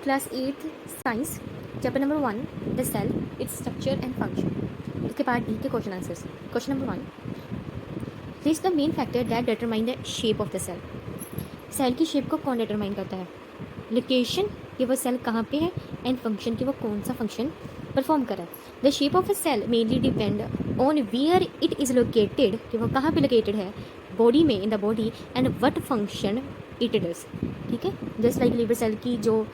Class 8 science, chapter number 1, the cell, its structure and function. इसके part D के question answers. Question number 1, list the main factor that determine the shape of the cell. Cell की shape को कौन determine करता है? Location कि वो cell कहाँ पे है, एंड फंक्शन कि वो कौन सा फंक्शन परफॉर्म कर रहा है। The shape of a cell mainly depend on where it is located, कि वो कहाँ पे लोकेटेड है बॉडी में, in the body, and what function it does. ठीक है, जस्ट लाइक लिवर सेल की जो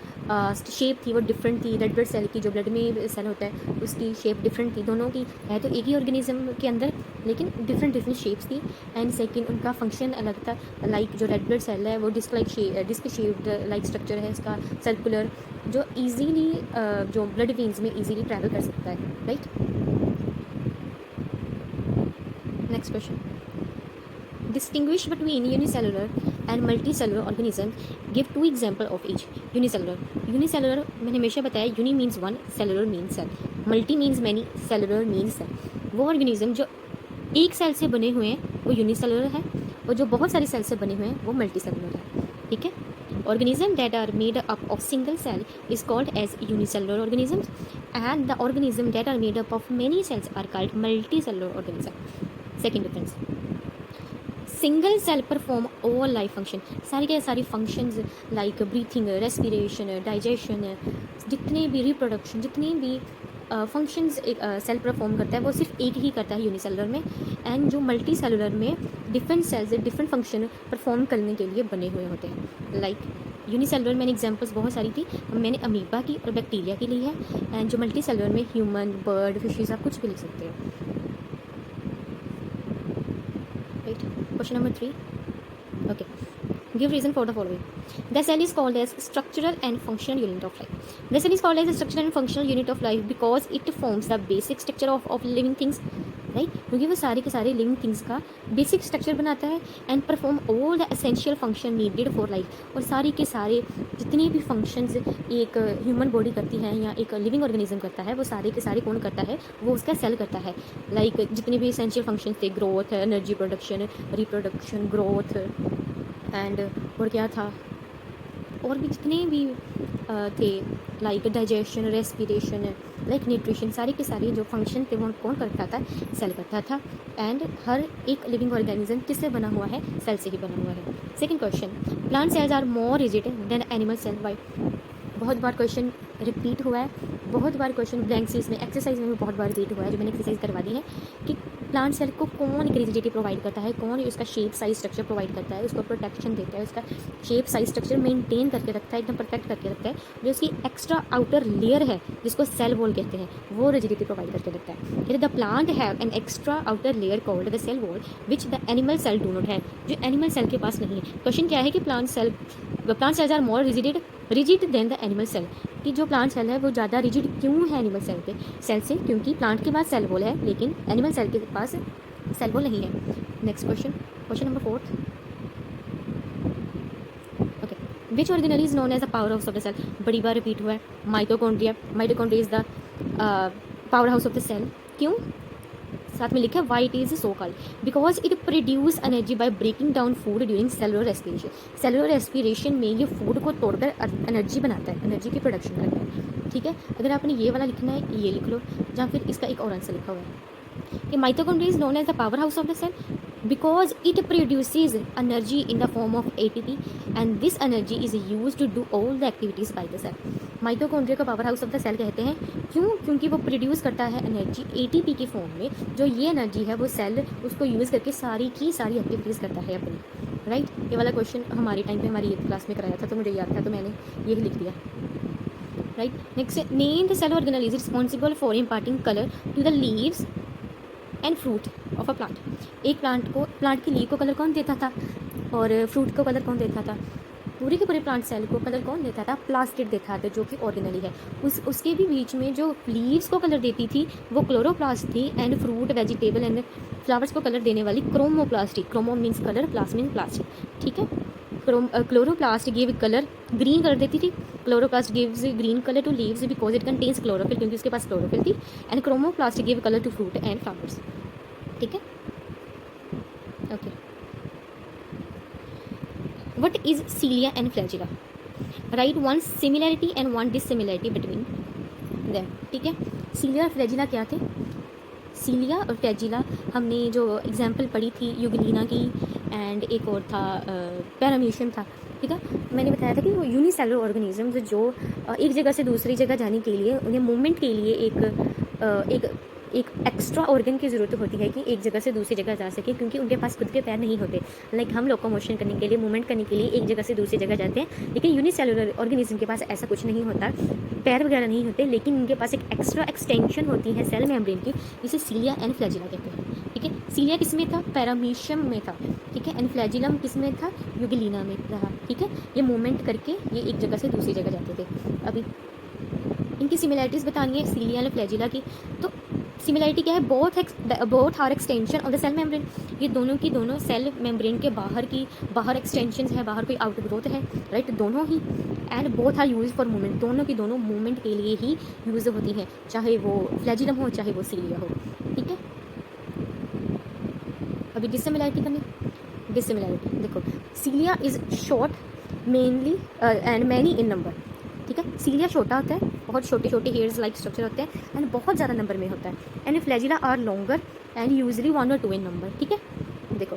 शेप थी वो डिफरेंट थी, रेड ब्लड सेल की जो ब्लड में सेल होता है उसकी शेप डिफरेंट थी। दोनों की है तो एक ही ऑर्गेनिज्म के अंदर, लेकिन डिफरेंट डिफरेंट शेप्स थी। एंड सेकंड उनका फंक्शन अलग था। लाइक जो रेड ब्लड सेल है वो डिस्क शेप्ड लाइक स्ट्रक्चर है इसका, सर्कुलर, जो इजीली जो ब्लड वेन्स में इजीली ट्रैवल कर सकता है। Right, next question, distinguish between unicellular and multicellular organism, give 2 example of each। unicellular मैंने हमेशा बताया, uni means one, cellular means cell, multi means many, cellular means cell। वो organism जो एक सेल से बने हुए हैं वो यूनिसेलुलर है, और जो बहुत सारी सेल से बने हुए हैं वो मल्टीसेलुलर है। ठीक है, organism that are made up of single cell is called as unicellular organisms, and the organism that are made up of many cells are called multicellular organism। second difference, single cell perform all life function, सारी के सारी functions like breathing, respiration, digestion, जितने भी reproduction, जितने भी functions एक cell perform करता है वो सिर्फ एक ही करता है यूनिसेलुलर में। एंड जो मल्टी सेलुलर में different cells different function perform करने के लिए बने हुए होते हैं। लाइक यूनिसेलुलर मैंने एग्जांपल्स बहुत सारी थी, मैंने अमीबा की और बैक्टीरिया की ली है। एंड जो मल्टी सेलुलर में ह्यूमन, बर्ड, फिशेज, आप कुछ भी लिख सकते हो। Question number 3. Okay. Give reason for the following. The cell is called as structural and functional unit of life. The cell is called as a structural and functional unit of life because it forms the basic structure of living things. Right, क्योंकि वो सारे के सारे living things का basic structure बनाता है and perform all the essential function needed for life. और सारी के सारे जितने भी फंक्शंस एक ह्यूमन बॉडी करती है या एक लिविंग ऑर्गेनिज्म करता है वो सारे के सारे कौन करता है? वो उसका सेल करता है। लाइक जितने भी एसेंशियल फंक्शंस थे, growth, energy production, reproduction, growth, and और क्या था, और भी जितने भी थे, like digestion, respiration, like nutrition, सारे के सारे जो फंक्शन थे वो कौन करता था? सेल करता था। एंड हर एक लिविंग ऑर्गेनिज्म किससे बना हुआ है? सेल से ही बना हुआ है। Second question, plant cells are more rigid than animal cell, why? बहुत बार क्वेश्चन रिपीट हुआ है, बहुत बार क्वेश्चन ब्लैंक सीट्स में, एक्सरसाइज में भी बहुत बार रिपीट हुआ है, जो मैंने एक्सरसाइज करवा दी है कि प्लांट सेल को कौन एक रिजिडिटी प्रोवाइड करता है, कौन उसका शेप साइज स्ट्रक्चर प्रोवाइड करता है, उसको प्रोटेक्शन देता है, उसका शेप साइज स्ट्रक्चर मेंटेन करके रखता है, एकदम प्रोटेक्ट करके रखता है। जो उसकी एक्स्ट्रा आउटर लेयर है जिसको सेल वॉल कहते हैं, वो रिजिडिटी प्रोवाइड करके रखता है। यदि the plant have an extra outer layer called the cell wall which the animal cell do not है, जो एनिमल सेल के पास नहीं है। क्वेश्चन क्या है कि plant cells are more rigid than the animal cell, कि जो प्लांट सेल है वो ज़्यादा रिजिड क्यों है एनिमल सेल से? क्योंकि प्लांट के पास सेल वॉल है लेकिन एनिमल सेल के पास सेल वॉल नहीं है। Next question, question number 4। Okay, which organelle is known as the power house of the cell? बड़ी बार रिपीट हुआ है, mitochondria. Mitochondria is the power house of the cell. क्यों? साथ में लिखा है why it is so called, because it produce energy by breaking down food during cellular respiration. Cellular respiration में ये फूड को तोड़कर एनर्जी बनाता है, एनर्जी की प्रोडक्शन करता है। ठीक है, अगर आपने ये वाला लिखना है ये लिख लो, या फिर इसका एक और आंसर लिखा हुआ है कि mitochondria is known as the power house of the cell because it produces energy in the form of ATP and this energy is used to do all the activities by the cell। Mitochondria को power house of the cell कहते हैं। क्यों? क्योंकि वो produce करता है energy ATP की form में। जो ये एनर्जी है वो सेल उसको यूज़ करके सारी की सारी एक्टिविटीज़ करता है अपनी। राइट, ये वाला क्वेश्चन हमारे टाइम पे हमारी 8th क्लास में कराया था तो मुझे याद था तो मैंने ये लिख दिया। Right, next, name the cell organelle is responsible for imparting colour to the leaves and fruit of a plant. एक प्लांट की लीव को कलर कौन देता था और फ्रूट को कलर कौन देता था? पूरे के पूरे प्लांट सेल को कलर कौन देता था? प्लास्टिड देता था, जो कि ऑर्गेनली है। उसके भी बीच में जो लीव्स को कलर देती थी वो क्लोरोप्लास्ट थी, and fruit, vegetable and flowers को कलर देने वाली chromoplast. Chromo means colour, plast means plastic. ठीक है, chloroplast give colour, green colour देती थी। Chloroplast gives green colour to leaves because it contains chlorophyll, क्योंकि उसके पास क्लोरोफिल थी। And chromoplast give colour to fruit and flowers. ठीक है, okay. What is cilia and flagella? Right one similarity and one dissimilarity between them, ठीक है। सीलिया और flagella क्या थे? सीलिया और फ्लैजिला हमने जो एग्जाम्पल पढ़ी थी यूगलीना की, एंड एक और था पैरामीशियम था, ठीक है। मैंने बताया था कि वो यूनिसेलुलर ऑर्गेनिजम्स जो एक जगह से दूसरी जगह जाने के लिए उन्हें मूवमेंट के लिए एक एक्स्ट्रा ऑर्गन की ज़रूरत होती है कि एक जगह से दूसरी जगह जा सके, क्योंकि उनके पास खुद के पैर नहीं होते। लाइक हम लोकोमोशन करने के लिए, मूवमेंट करने के लिए एक जगह से दूसरी जगह जाते हैं, लेकिन यूनिसेलुलर ऑर्गेनिज्म के पास ऐसा कुछ नहीं होता, पैर वगैरह नहीं होते, लेकिन उनके पास एक एक्स्ट्रा एक्सटेंशन होती है सेल मेम्ब्रेन की, जिसे सीलिया एंड फ्लैजिला कहते हैं, ठीक है। सीलिया किस में था? पैरामीशियम में था, ठीक है। एंड फ्लैजिलम किस में था? यूगलीना में रहा, ठीक है। ये मूवमेंट करके ये एक जगह से दूसरी जगह जाते थे। अभी इनकी सिमिलैरिटीज़ बतानी है सीलिया एंड फ्लैजिला की। तो सिमिलैरिटी क्या है? Both are extension of the cell membrane. ये दोनों की दोनों सेल मेम्ब्रेन के बाहर एक्सटेंशन है, बाहर कोई आउट ग्रोथ है, राइट, दोनों ही। And both are use for movement, दोनों की दोनों मूवमेंट के लिए ही यूज होती हैं, चाहे वो फ्लैजिलम हो चाहे वो सीलिया हो, ठीक है। अभी डिससिमिलैरिटी करनी। डिससिमिलैरिटी देखो, cilia is short mainly and many in number, ठीक है। सीलिया छोटा होता है, बहुत छोटे छोटे हेयर्स लाइक स्ट्रक्चर होते हैं, एंड बहुत ज़्यादा नंबर में होता है। And flagella are longer and usually 1 और 2 इन नंबर, ठीक है। देखो,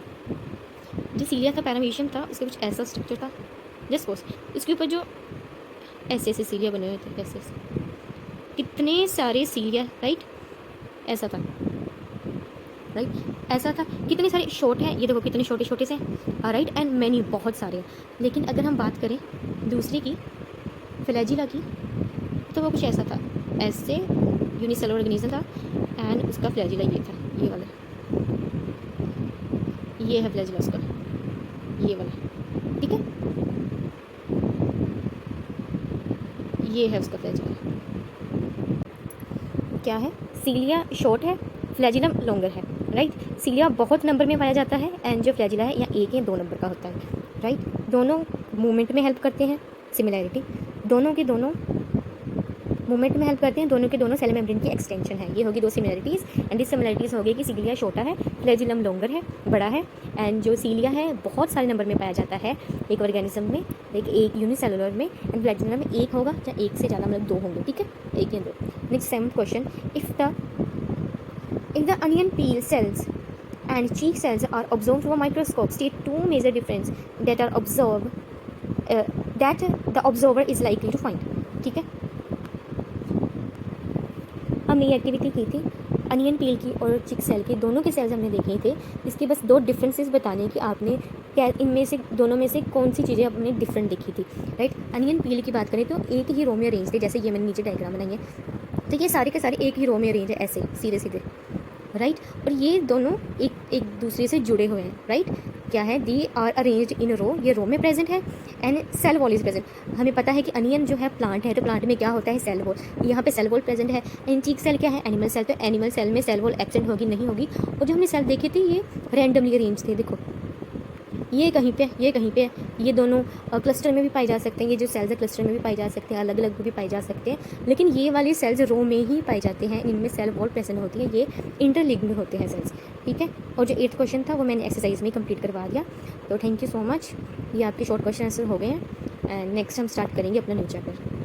जो सीलिया था पैरामीशियम था, उसके कुछ ऐसा स्ट्रक्चर था, जस्ट सपोज इसके ऊपर जो ऐसे ऐसे सीलिया बने हुए थे, ऐसे ऐसे कितने सारे सीलिया, राइट, ऐसा था, राइट, ऐसा था। कितने सारे शॉर्ट हैं, ये देखो कितने छोटे छोटे से, राइट, एंड मैनी बहुत सारे हैं। लेकिन अगर हम बात करें दूसरे की, फ्लैजिला की, तो वो कुछ ऐसा था, ऐसे यूनिसेलुलर ऑर्गेनिज्म था, एंड उसका फ्लैजिला ये था, ये वाला, ये है फ्लैजिला उसका, ये वाला, ठीक है, ये है उसका फ्लैजिला। क्या है? सीलिया शॉर्ट है, फ्लैजिलम लॉन्गर है, राइट। सीलिया बहुत नंबर में पाया जाता है, एंड जो फ्लैजिला है या 1 या 2 नंबर का होता है, राइट। दोनों मूवमेंट में हेल्प करते हैं, सिमिलैरिटी, दोनों के दोनों मूवमेंट में हेल्प करते हैं, दोनों के दोनों सेल मेम्ब्रेन की एक्सटेंशन है। ये होगी 2 सिमिलैरिटीज़। एंड डिससिमिलैरिटीज़ होगी कि सीलिया छोटा है, फ्लैजिलम लॉन्गर है, बड़ा है, एंड जो सीलिया है बहुत सारे नंबर में पाया जाता है एक ऑर्गेनिज्म में, लाइक एक यूनिसेलुलर में, एंड फ्लैजिलम में 1 होगा या 1 से ज़्यादा, मतलब 2 होंगे, ठीक है, 1 या 2। Next 7th question, if the onion peel cells and cheek cells are observed through a microscope, state 2 major difference that are that the observer is likely to find, ठीक है। हमने ये एक्टिविटी की थी अनियन पील की और चिक सेल की, दोनों के सेल्स हमने देखे थे। इसके बस 2 डिफरेंसेस बताने कि आपने क्या इनमें से, दोनों में से कौन सी चीज़ें आपने डिफरेंट देखी थी, राइट। अनियन पील की बात करें तो एक ही रो में अरेंज थे, जैसे ये मैंने नीचे डायग्राम बनाई है, तो ये सारे के सारे एक ही रो में अरेंज है, ऐसे सीधे सीधे, राइट। और ये दोनों एक दूसरे से जुड़े हुए हैं, राइट। क्या है? दी आर अरेंज्ड इन रो, ये रो में प्रेजेंट है, and cell wall is present. हमें पता है कि अनियन जो है प्लांट है, तो प्लांट में क्या होता है? Cell wall. यहाँ पे सेल वॉल प्रेजेंट है। एंड चीक सेल क्या है? Animal cell. तो एनिमल सेल में सेल वॉल एब्सेंट होगी, नहीं होगी। और जो हमने सेल देखे थे ये रैंडमली अरेंज थे, देखो ये कहीं पे, ये कहीं पे, ये दोनों क्लस्टर में भी पाए जा सकते हैं, ये जो सेल्स है क्लस्टर में भी पाए जा सकते हैं, अलग अलग भी पाए जा सकते हैं, लेकिन ये वाले सेल्स रो में ही पाए जाते हैं, इनमें सेल वॉल प्रेजेंट होती है, ये इंटरलिंक्ड होते हैं सेल्स, ठीक है। और जो 8th क्वेश्चन था वो मैंने एक्सरसाइज में कंप्लीट करवा दिया। तो थैंक यू सो मच, ये आपके शॉर्ट क्वेश्चन आंसर हो गए हैं, एंड नेक्स्ट हम स्टार्ट करेंगे अपना न्यू चैप्टर।